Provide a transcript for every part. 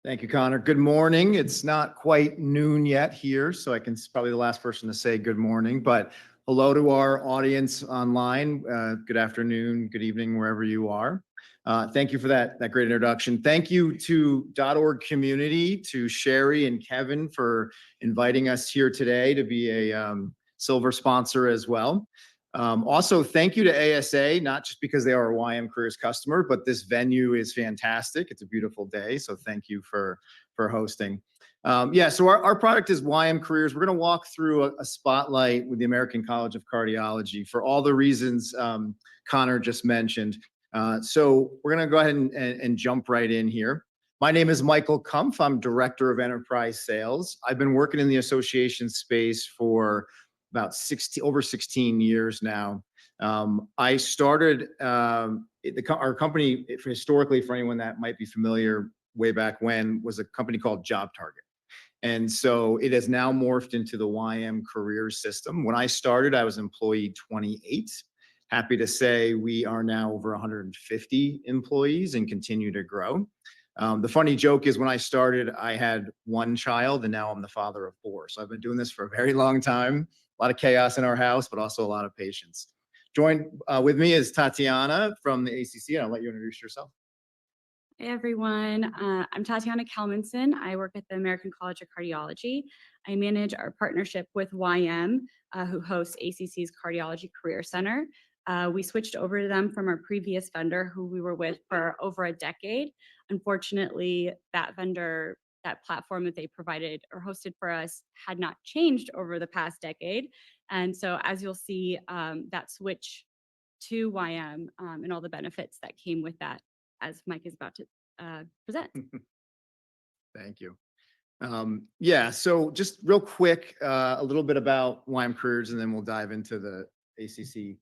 Thank you, Connor. Good morning. It's not quite noon yet here, so I can probably the last person to say good morning, but hello to our audience online. Good afternoon, good evening, wherever you are. Thank you for that great introduction. Thank you to .org community, to Sherry and Kevin for inviting us here today to be a silver sponsor as well. Also, thank you to ASA, not just because they are a YM Careers customer, but this venue is fantastic. It's a beautiful day, so thank you for hosting. So our product is YM Careers. We're going to walk through a spotlight with the American College of Cardiology for all the reasons Connor just mentioned. So we're going to go ahead and jump right in here. My name is Michael Kumpf. I'm Director of Enterprise Sales. I've been working in the association space for about over 16 years now. I started our company historically, for anyone that might be familiar, way back when, was a company called Job Target. And so it has now morphed into the YM Careers system. When I started, I was employee 28. Happy to say we are now over 150 employees and continue to grow. The funny joke is when I started, I had one child and now I'm the father of four. So I've been doing this for a very long time. A lot of chaos in our house, but also a lot of patience. Joined with me is Tatyana from the ACC, and I'll let you introduce yourself. Hey everyone, I'm Tatyana Kelmanson. I work at the American College of Cardiology. I manage our partnership with YM, who hosts ACC's Cardiology Career Center. We switched over to them from our previous vendor, who we were with for over a decade. Unfortunately, that vendor, that platform that they provided or hosted for us had not changed over the past decade. And so as you'll see, that switch to YM and all the benefits that came with that, as Mike is about to present. Thank you. So just real quick, a little bit about YM Careers, and then we'll dive into the ACC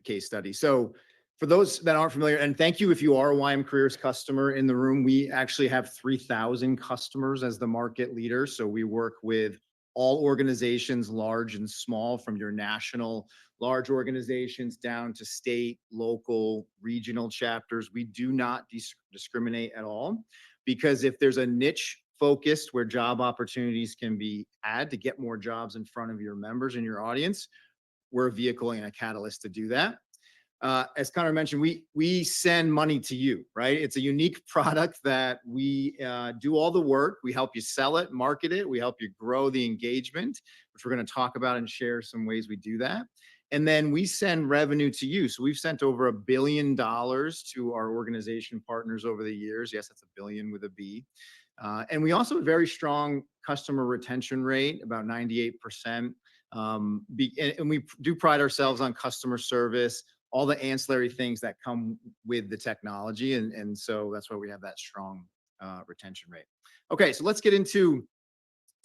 case study. So for those that aren't familiar, and thank you if you are a YM Careers customer in the room, we actually have 3,000 customers as the market leader. So we work with all organizations, large and small, from your national large organizations down to state, local, regional chapters. We do not discriminate at all, because if there's a niche focused where job opportunities can be had to get more jobs in front of your members and your audience, we're a vehicle and a catalyst to do that. As Connor mentioned, we send money to you, right? It's a unique product that we do all the work. We help you sell it, market it. We help you grow the engagement, which we're going to talk about and share some ways we do that. And then we send revenue to you. So we've sent over $1 billion to our organization partners over the years. Yes, that's a billion with a B. And we also have a very strong customer retention rate, about 98%. And we do pride ourselves on customer service, all the ancillary things that come with the technology. And so that's why we have that strong retention rate. Okay, so let's get into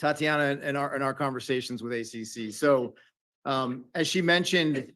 Tatyana and our conversations with ACC. So as she mentioned,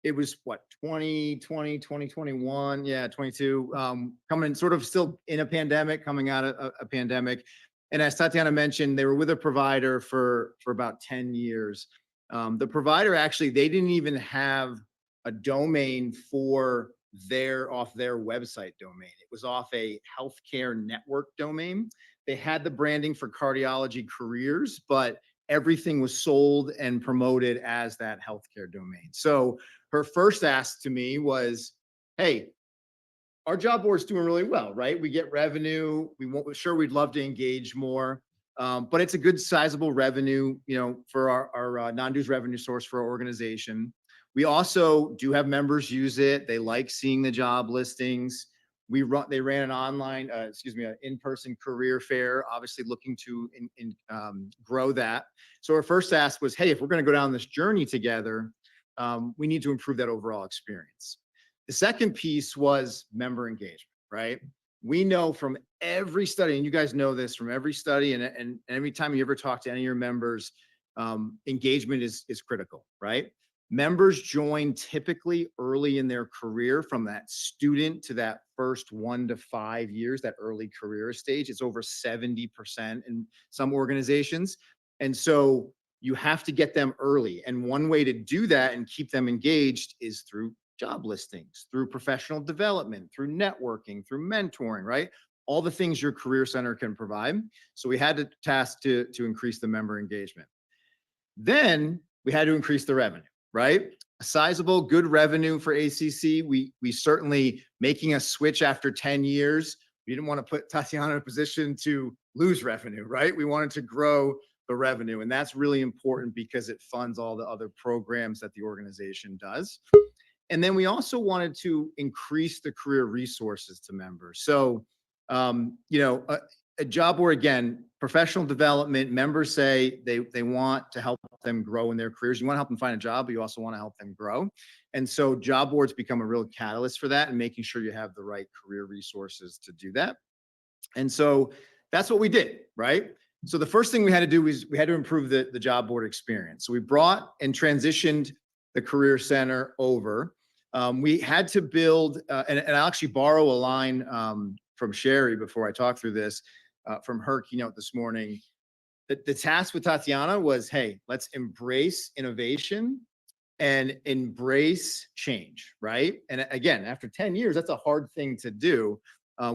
it was what, 2020, 2021, 22, coming sort of still in a pandemic, coming out of a pandemic. And as Tatyana mentioned, they were with a provider for about 10 years. The provider actually, they didn't even have a domain off their website domain. It was off a healthcare network domain. They had the branding for Cardiology Careers, but everything was sold and promoted as that healthcare domain. So her first ask to me was, hey, our job board's doing really well, right? We get revenue. We'd love to engage more. But it's a good sizable revenue, for our non-dues revenue source for our organization. We also do have members use it. They like seeing the job listings. They ran an online, an in-person career fair, obviously looking to grow that. So our first ask was, hey, if we're going to go down this journey together, we need to improve that overall experience. The second piece was member engagement, right? We know from every study, and you guys know this from every study, and every time you ever talk to any of your members, engagement is critical, right? Members join typically early in their career, from that student to that first 1 to 5 years, that early career stage. It's over 70% in some organizations. And so you have to get them early. And one way to do that and keep them engaged is through job listings, through professional development, through networking, through mentoring, right? all the things your career center can provide. So we had to task to increase the member engagement. Then we had to increase the revenue, right? A sizable, good revenue for ACC. We certainly making a switch after 10 years. We didn't want to put Tatyana in a position to lose revenue, right? We wanted to grow the revenue. And that's really important because it funds all the other programs that the organization does. And then we also wanted to increase the career resources to members. So, a job where, again, professional development, members say they want to help them grow in their careers. You want to help them find a job, but you also want to help them grow. And so job boards become a real catalyst for that and making sure you have the right career resources to do that. And so that's what we did, right? So the first thing we had to do was we had to improve the job board experience. So we brought and transitioned the Career Center over. We had to build, and I'll actually borrow a line from Sherry before I talk through this, from her keynote this morning. The task with Tatyana was, hey, let's embrace innovation and embrace change, right? And again, after 10 years, that's a hard thing to do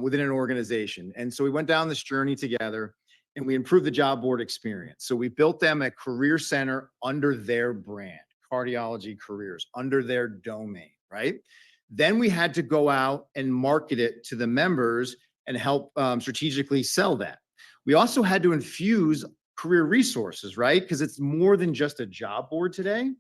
within an organization. And so we went down this journey together and we improved the job board experience. So we built them a career center under their brand, Cardiology Careers, under their domain, right? Then we had to go out and market it to the members and help strategically sell that. We also had to infuse career resources, right? Because it's more than just a job board today.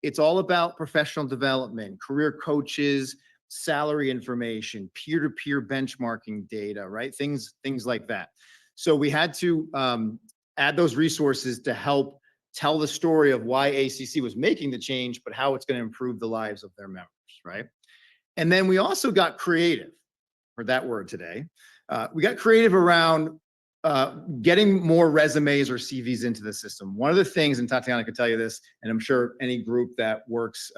It's all about professional development, career coaches, salary information, peer-to-peer benchmarking data, right? Things like that. So we had to add those resources to help tell the story of why ACC was making the change, but how it's going to improve the lives of their members, right? And then we also got creative, heard that word today. We got creative around getting more resumes or CVs into the system. One of the things, and Tatyana could tell you this, and I'm sure any group that works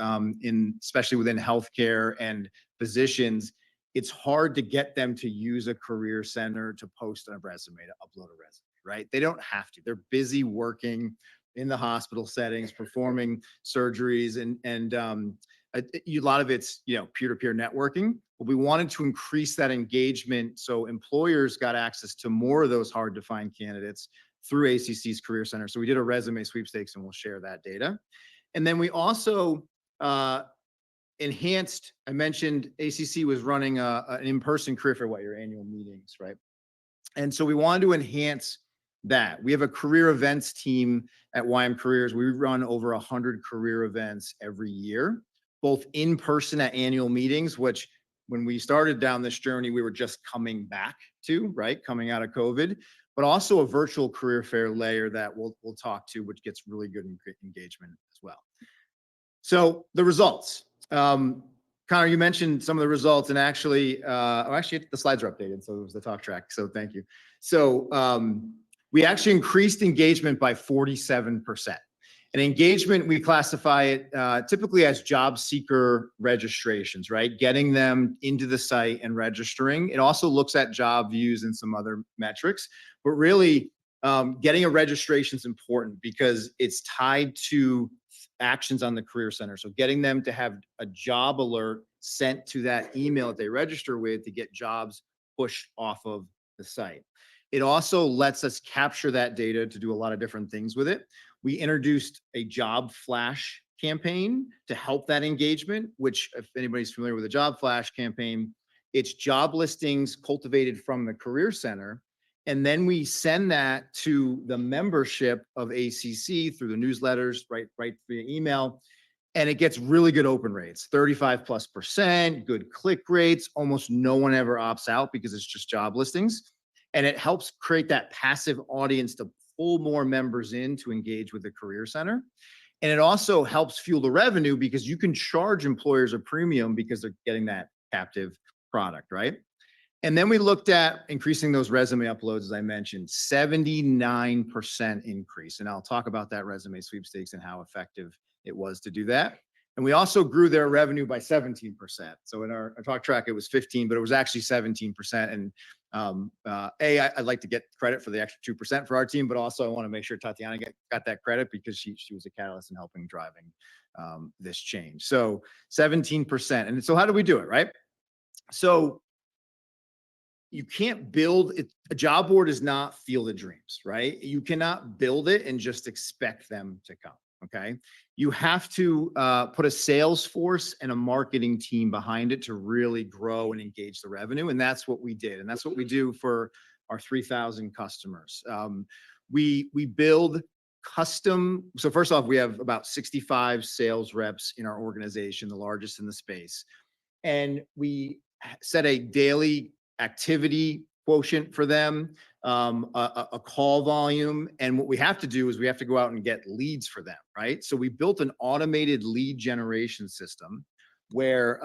especially within healthcare and physicians, it's hard to get them to use a career center to post a resume, to upload a resume, right? They don't have to. They're busy working in the hospital settings, performing surgeries, and a lot of it's peer-to-peer networking. But we wanted to increase that engagement so employers got access to more of those hard-to-find candidates through ACC's Career Center. So we did a resume sweepstakes, and we'll share that data. And then we also enhanced. I mentioned ACC was running an in-person career fair, your annual meetings, right? And so we wanted to enhance that. We have a career events team at YM Careers. We run over 100 career events every year, both in person at annual meetings, which when we started down this journey, we were just coming back to, right? Coming out of COVID, but also a virtual career fair layer that we'll talk to, which gets really good engagement as well. So the results. Connor, you mentioned some of the results, and actually the slides are updated, so it was the talk track. So thank you. So we actually increased engagement by 47%. And engagement, we classify it typically as job seeker registrations, right? Getting them into the site and registering. It also looks at job views and some other metrics, but really getting a registration is important because it's tied to actions on the Career Center. So getting them to have a job alert sent to that email that they register with to get jobs pushed off of the site. It also lets us capture that data to do a lot of different things with it. We introduced a job flash campaign to help that engagement, which if anybody's familiar with a job flash campaign, it's job listings cultivated from the Career Center. And then we send that to the membership of ACC through the newsletters, right via email. And it gets really good open rates, 35+%, good click rates. Almost no one ever opts out because it's just job listings. And it helps create that passive audience to pull more members in to engage with the Career Center. And it also helps fuel the revenue because you can charge employers a premium because they're getting that captive product, right? And then we looked at increasing those resume uploads, as I mentioned, 79% increase. And I'll talk about that resume sweepstakes and how effective it was to do that. And we also grew their revenue by 17%. So in our talk track, it was 15, but it was actually 17%. And I'd like to get credit for the extra 2% for our team, but also I want to make sure Tatyana got that credit because she was a catalyst in helping driving this change. So 17%. And so how do we do it, right? So you can't build it. A job board is not Field of Dreams, right? You cannot build it and just expect them to come. Okay. You have to put a sales force and a marketing team behind it to really grow and engage the revenue. And that's what we did. And that's what we do for our 3,000 customers. We build custom. So first off, we have about 65 sales reps in our organization, the largest in the space. And we set a daily activity quotient for them, a call volume. And what we have to do is we have to go out and get leads for them, right? So we built an automated lead generation system where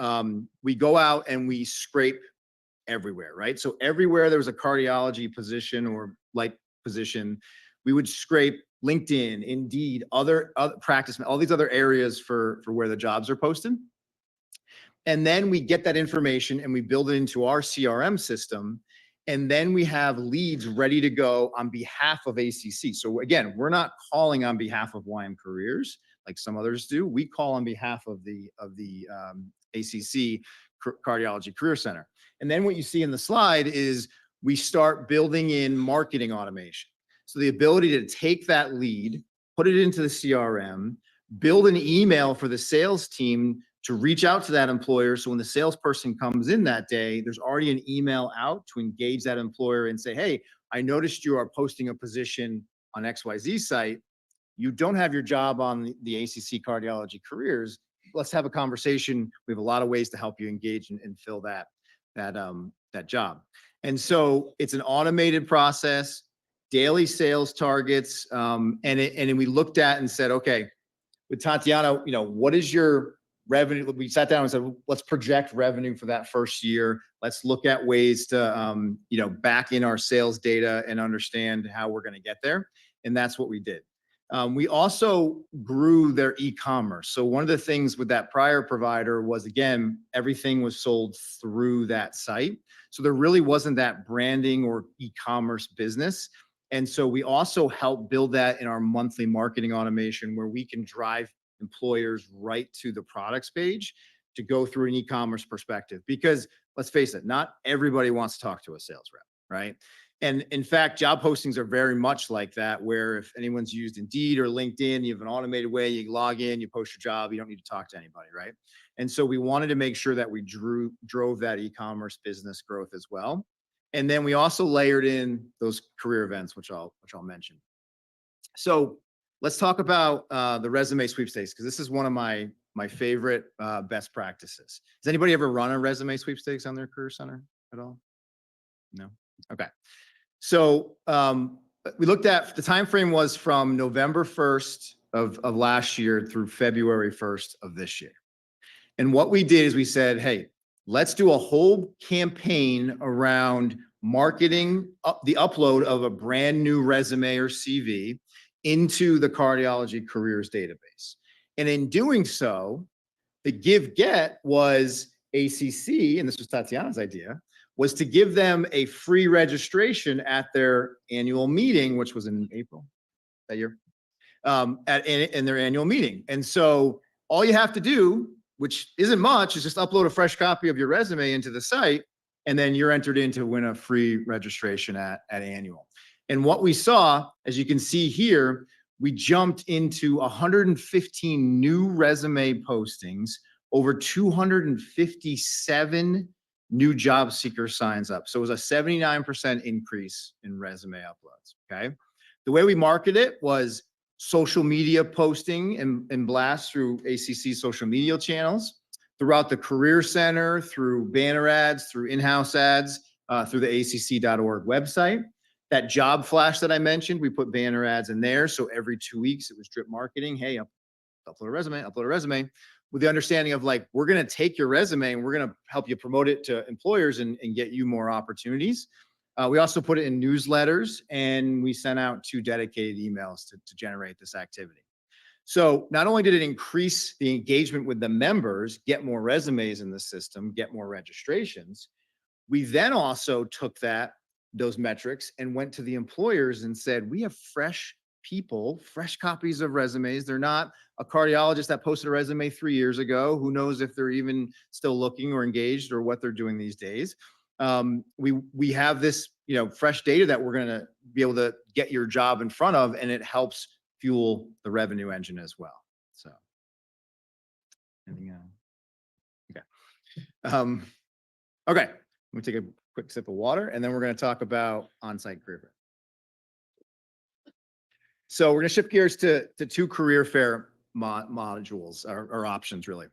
we go out and we scrape everywhere, right? So everywhere there was a cardiology position or like position, we would scrape LinkedIn, Indeed, other practice, all these other areas for where the jobs are posted. And then we get that information and we build it into our CRM system. And then we have leads ready to go on behalf of ACC. So again, we're not calling on behalf of YM Careers like some others do. We call on behalf of the ACC Cardiology Career Center. And then what you see in the slide is we start building in marketing automation. So the ability to take that lead, put it into the CRM, build an email for the sales team to reach out to that employer. So when the salesperson comes in that day, there's already an email out to engage that employer and say, hey, I noticed you are posting a position on XYZ site. You don't have your job on the ACC Cardiology Careers. Let's have a conversation. We have a lot of ways to help you engage and fill that job. And so it's an automated process, daily sales targets. And we looked at and said, okay, with Tatyana, what is your revenue? We sat down and said, let's project revenue for that first year. Let's look at ways to, back in our sales data and understand how we're going to get there. And that's what we did. We also grew their e-commerce. So one of the things with that prior provider was, again, everything was sold through that site. So there really wasn't that branding or e-commerce business. And so we also help build that in our monthly marketing automation where we can drive employers right to the products page to go through an e-commerce perspective. Because let's face it, not everybody wants to talk to a sales rep, right? And in fact, job postings are very much like that, where if anyone's used Indeed or LinkedIn, you have an automated way, you log in, you post your job, you don't need to talk to anybody, right? And so we wanted to make sure that we drove that e-commerce business growth as well. And then we also layered in those career events, which I'll mention. So let's talk about the resume sweepstakes, because this is one of my favorite best practices. Has anybody ever run a resume sweepstakes on their career center at all? No? Okay. So we looked at, the time frame was from November 1st of last year through February 1st of this year. And what we did is we said, hey, let's do a whole campaign around marketing the upload of a brand new resume or CV into the cardiology careers database. And in doing so, the give-get was ACC, and this was Tatyana's idea, was to give them a free registration at their annual meeting, which was in April that year, in their annual meeting. And so all you have to do, which isn't much, is just upload a fresh copy of your resume into the site, and then you're entered in to win a free registration at annual. And what we saw, as you can see here, we jumped into 115 new resume postings, over 257 new job seeker signs up. So it was a 79% increase in resume uploads, okay? The way we market it was social media posting and blast through ACC social media channels, throughout the Career Center, through banner ads, through in-house ads, through the acc.org website. That job flash that I mentioned, we put banner ads in there. So every 2 weeks it was drip marketing. Hey, upload a resume, with the understanding of like, we're going to take your resume and we're going to help you promote it to employers and get you more opportunities. We also put it in newsletters, and we sent out 2 dedicated emails to generate this activity. So not only did it increase the engagement with the members, get more resumes in the system, get more registrations, we then also took those metrics and went to the employers and said, we have fresh people, fresh copies of resumes. They're not a cardiologist that posted a resume 3 years ago. Who knows if they're even still looking or engaged or what they're doing these days. we have this, fresh data that we're going to be able to get your job in front of, and it helps fuel the revenue engine as well. So, anything else? Okay. Okay. Let me take a quick sip of water, and then we're going to talk about on-site career fair. So we're going to shift gears to two career fair modules or options, really.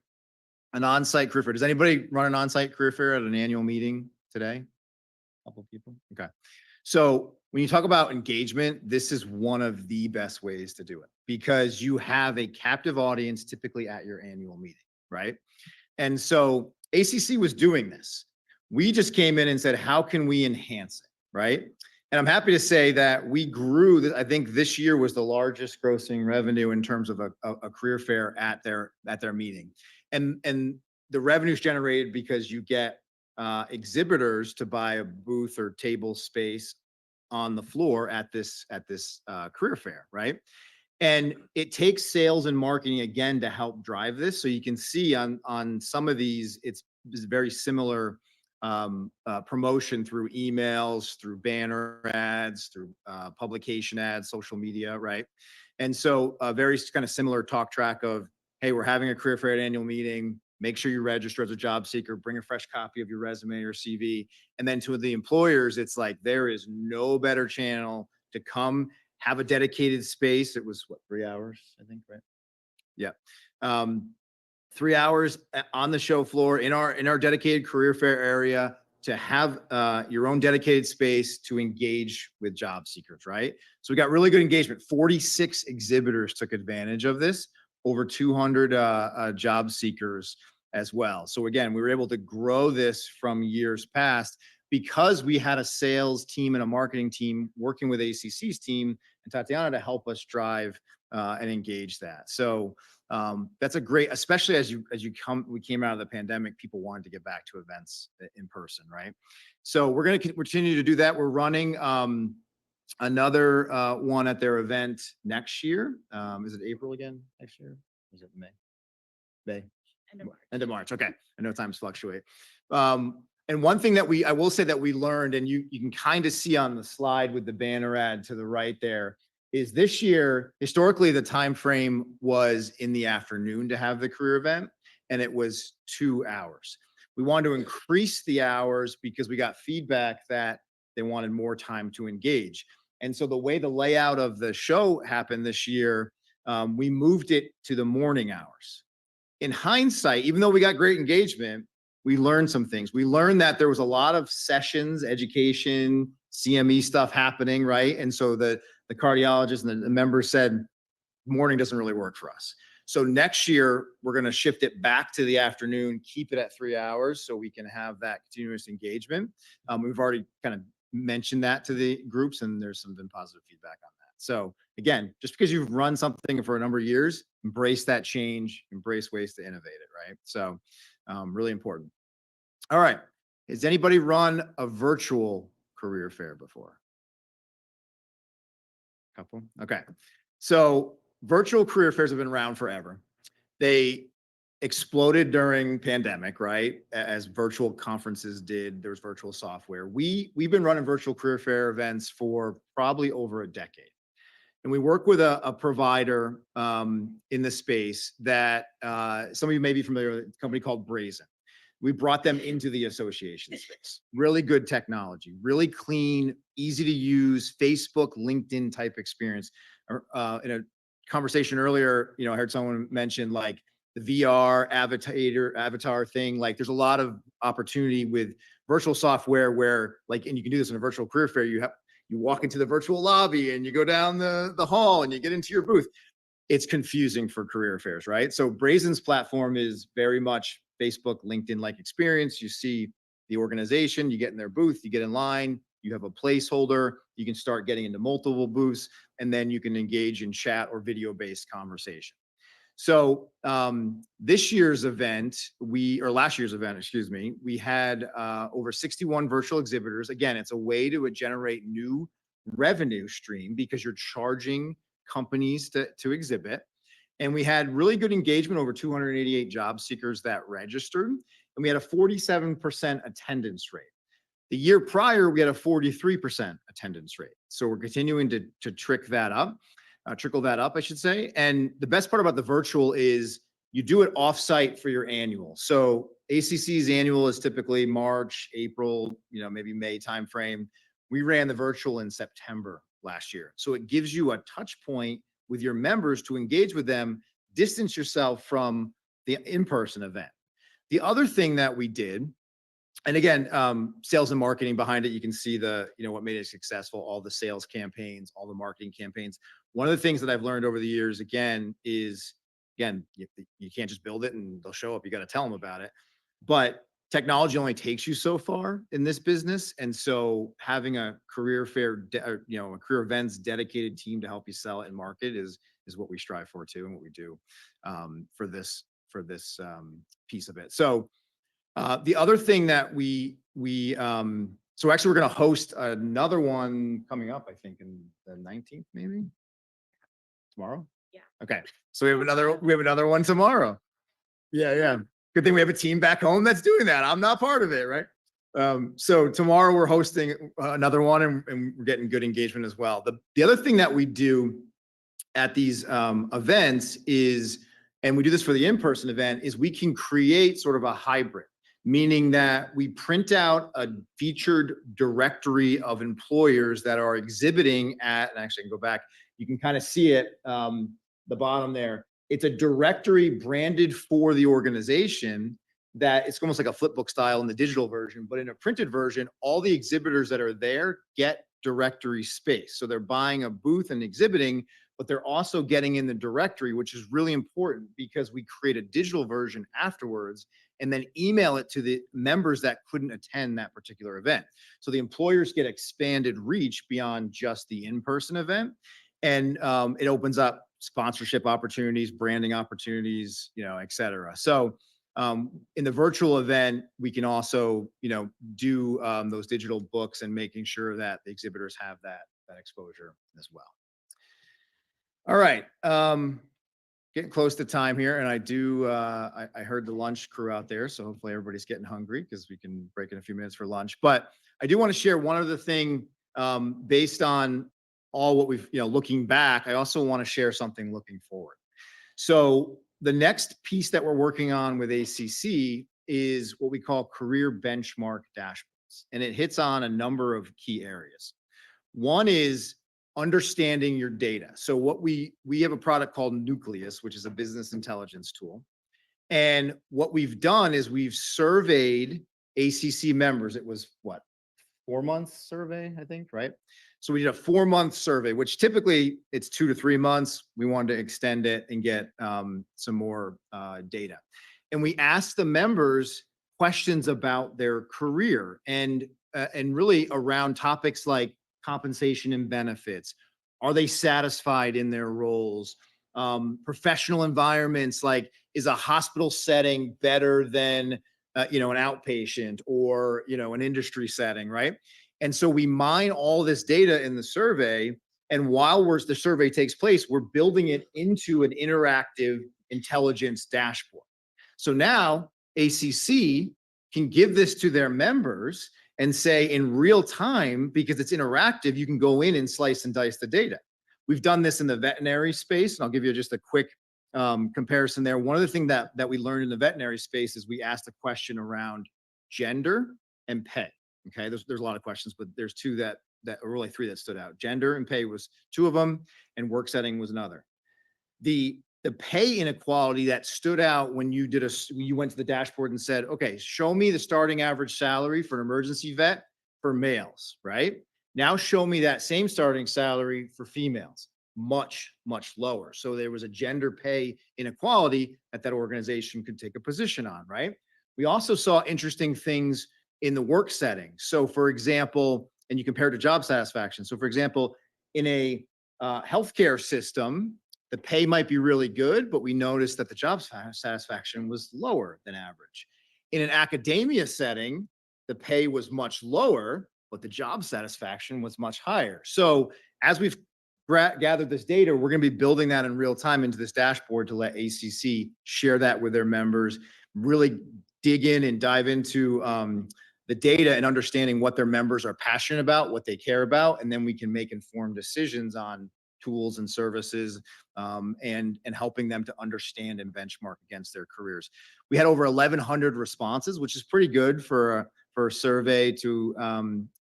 An on-site career fair. Does anybody run an on-site career fair at an annual meeting today? A couple people. Okay. So when you talk about engagement, this is one of the best ways to do it because you have a captive audience typically at your annual meeting, right? And so ACC was doing this. We just came in and said, how can we enhance it, right? And I'm happy to say that we grew. I think this year was the largest grossing revenue in terms of a career fair at their meeting, and the revenue's generated because you get exhibitors to buy a booth or table space on the floor at this career fair, right? And it takes sales and marketing again to help drive this. So you can see on some of these, it's very similar promotion through emails, through banner ads, through publication ads, social media, right? And so a very kind of similar talk track of, hey, we're having a career fair at annual meeting. Make sure you register as a job seeker, bring a fresh copy of your resume or CV. And then to the employers, it's like, there is no better channel to come have a dedicated space. It was what, 3 hours, I think, right? Yeah. 3 hours on the show floor in our dedicated career fair area to have your own dedicated space to engage with job seekers, right? So we got really good engagement. 46 exhibitors took advantage of this, over 200 job seekers as well. So again, we were able to grow this from years past because we had a sales team and a marketing team working with ACC's team and Tatyana to help us drive and engage that. So that's a great, especially we came out of the pandemic, people wanted to get back to events in person, right? So we're going to continue to do that. We're running another one at their event next year. Is it April again next year? Is it May? May. End of March. Okay. I know times fluctuate. And one thing that I will say that we learned, and you can kind of see on the slide with the banner ad to the right there, is this year, historically, the time frame was in the afternoon to have the career event, and it was 2 hours. We wanted to increase the hours because we got feedback that they wanted more time to engage. And so the way the layout of the show happened this year, we moved it to the morning hours. In hindsight, even though we got great engagement, we learned some things. We learned that there was a lot of sessions, education, CME stuff happening, right? And so the cardiologist and the members said, morning doesn't really work for us. So next year, we're going to shift it back to the afternoon, keep it at 3 hours so we can have that continuous engagement. We've already kind of mentioned that to the groups, and there's some been positive feedback on that. So again, just because you've run something for a number of years, embrace that change, embrace ways to innovate it, right? So really important. All right. Has anybody run a virtual career fair before? Couple. Okay. So virtual career fairs have been around forever. They exploded during pandemic, right? As virtual conferences did, there's virtual software. We've been running virtual career fair events for probably over a decade. And we work with a provider in the space that some of you may be familiar with, a company called Brazen. We brought them into the association space. Really good technology, really clean, easy to use, Facebook, LinkedIn type experience. In a conversation earlier, I heard someone mention like the VR avatar thing. Like there's a lot of opportunity with virtual software where and you can do this in a virtual career fair. You walk into the virtual lobby and you go down the hall and you get into your booth. It's confusing for career fairs, right? So Brazen's platform is very much Facebook, LinkedIn-like experience. You see the organization, you get in their booth, you get in line, you have a placeholder, you can start getting into multiple booths, and then you can engage in chat or video-based conversation. So last year's event, we had over 61 virtual exhibitors. Again, it's a way to generate new revenue stream because you're charging companies to exhibit. And we had really good engagement, over 288 job seekers that registered. And we had a 47% attendance rate. The year prior, we had a 43% attendance rate. So we're continuing to trickle that up, I should say. And the best part about the virtual is you do it offsite for your annual. So ACC's annual is typically March, April, maybe May timeframe. We ran the virtual in September last year. So it gives you a touch point with your members to engage with them, distance yourself from the in-person event. The other thing that we did, and again, sales and marketing behind it, you can see what made it successful, all the sales campaigns, all the marketing campaigns. One of the things that I've learned over the years, again, is, you can't just build it and they'll show up. You got to tell them about it. But technology only takes you so far in this business. And so having a career fair, a career events dedicated team to help you sell it and market is what we strive for too, and what we do for this piece of it. So the other thing that so actually we're going to host another one coming up, I think in the 19th, maybe tomorrow. Yeah. Okay. So we have another one tomorrow. Yeah. Good thing we have a team back home that's doing that. I'm not part of it, right? So tomorrow we're hosting another one, and we're getting good engagement as well. The other thing that we do at these events is, and we do this for the in-person event, is we can create sort of a hybrid, meaning that we print out a featured directory of employers that are exhibiting at, and actually I can go back, you can kind of see it, the bottom there. It's a directory branded for the organization that it's almost like a flipbook style in the digital version, but in a printed version, all the exhibitors that are there get directory space. So they're buying a booth and exhibiting, but they're also getting in the directory, which is really important because we create a digital version afterwards and then email it to the members that couldn't attend that particular event. So the employers get expanded reach beyond just the in-person event. And it opens up sponsorship opportunities, branding opportunities, et cetera. So in the virtual event, we can also, do those digital books and making sure that the exhibitors have that exposure as well. All right. Getting close to time here, and I heard the lunch crew out there, so hopefully everybody's getting hungry because we can break in a few minutes for lunch. But I do want to share one other thing based on all what we've, looking back. I also want to share something looking forward. So the next piece that we're working on with ACC is what we call career benchmark dashboards, and it hits on a number of key areas. One is understanding your data. So what we have a product called Nucleus, which is a business intelligence tool. And what we've done is we've surveyed ACC members. It was 4 months survey, I think, right? So we did a 4-month survey, which typically it's 2 to 3 months. We wanted to extend it and get some more data. And we asked the members questions about their career and really around topics like compensation and benefits. Are they satisfied in their roles? Professional environments, like is a hospital setting better than an outpatient or an industry setting, right? And so we mine all this data in the survey, and while the survey takes place, we're building it into an interactive intelligence dashboard. So now ACC can give this to their members and say in real time, because it's interactive, you can go in and slice and dice the data. We've done this in the veterinary space, and I'll give you just a quick comparison there. One of the things that we learned in the veterinary space is we asked a question around gender and pay. Okay, there's a lot of questions, but there's two or really three that stood out. Gender and pay was two of them, and work setting was another. The pay inequality that stood out when you went to the dashboard and said, okay, show me the starting average salary for an emergency vet for males, right? Now show me that same starting salary for females, much, much lower. So there was a gender pay inequality that organization could take a position on, right? We also saw interesting things in the work setting. So for example, and you compare it to job satisfaction. So for example, in a healthcare system, the pay might be really good, but we noticed that the job satisfaction was lower than average. In an academia setting, the pay was much lower, but the job satisfaction was much higher. So as we've gathered this data, we're going to be building that in real time into this dashboard to let ACC share that with their members, really dig in and dive into the data and understanding what their members are passionate about, what they care about, and then we can make informed decisions on tools and services, and helping them to understand and benchmark against their careers. We had over 1,100 responses, which is pretty good for a survey. To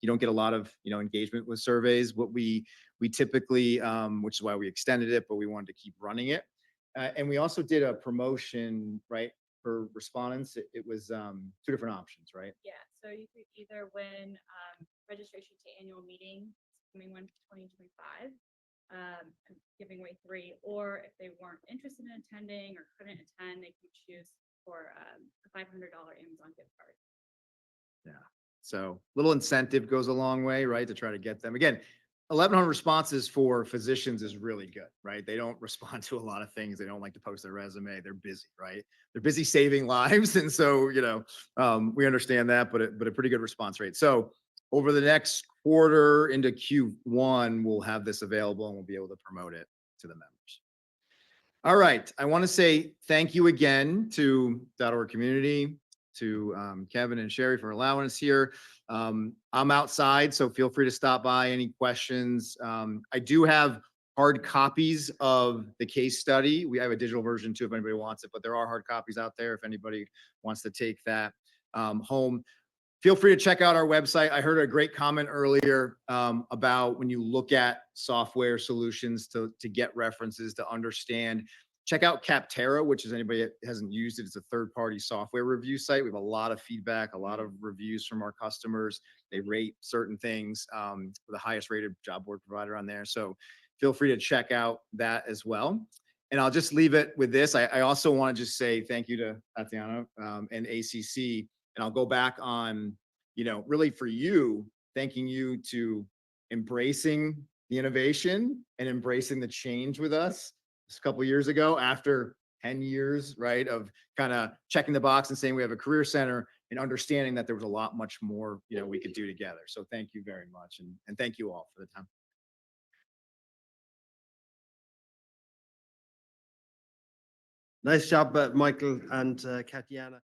you don't get a lot of engagement with surveys. What we typically, which is why we extended it, but we wanted to keep running it. And we also did a promotion, right, for respondents. It was 2 different options, right? Yeah, so you could either win registration to annual meeting, coming one 2025, giving away 3, or if they weren't interested in attending or couldn't attend, they could choose for a $500 Amazon gift card. Yeah. So little incentive goes a long way, right? To try to get them. Again, 1,100 responses for physicians is really good, right? They don't respond to a lot of things. They don't like to post their resume. They're busy, right? They're busy saving lives. And so, we understand that, but a pretty good response rate. So over the next quarter into Q1, we'll have this available and we'll be able to promote it to the members. All right. I want to say thank you again to .org community, to Kevin and Sherry for allowing us here. I'm outside, so feel free to stop by. Any questions? I do have hard copies of the case study. We have a digital version too if anybody wants it, but there are hard copies out there if anybody wants to take that home. Feel free to check out our website. I heard a great comment earlier about when you look at software solutions to get references, to understand. Check out Capterra, which is anybody that hasn't used it. It's a third-party software review site. We have a lot of feedback, a lot of reviews from our customers. They rate certain things. We're the highest rated job board provider on there. So feel free to check out that as well. And I'll just leave it with this. I also want to just say thank you to Tatyana and ACC. And I'll go back on, really for you, thanking you to embracing the innovation and embracing the change with us a couple of years ago after 10 years, right, of kind of checking the box and saying we have a career center and understanding that there was a lot much more, we could do together. So thank you very much. And thank you all for the time. Nice job, Michael and Tatyana.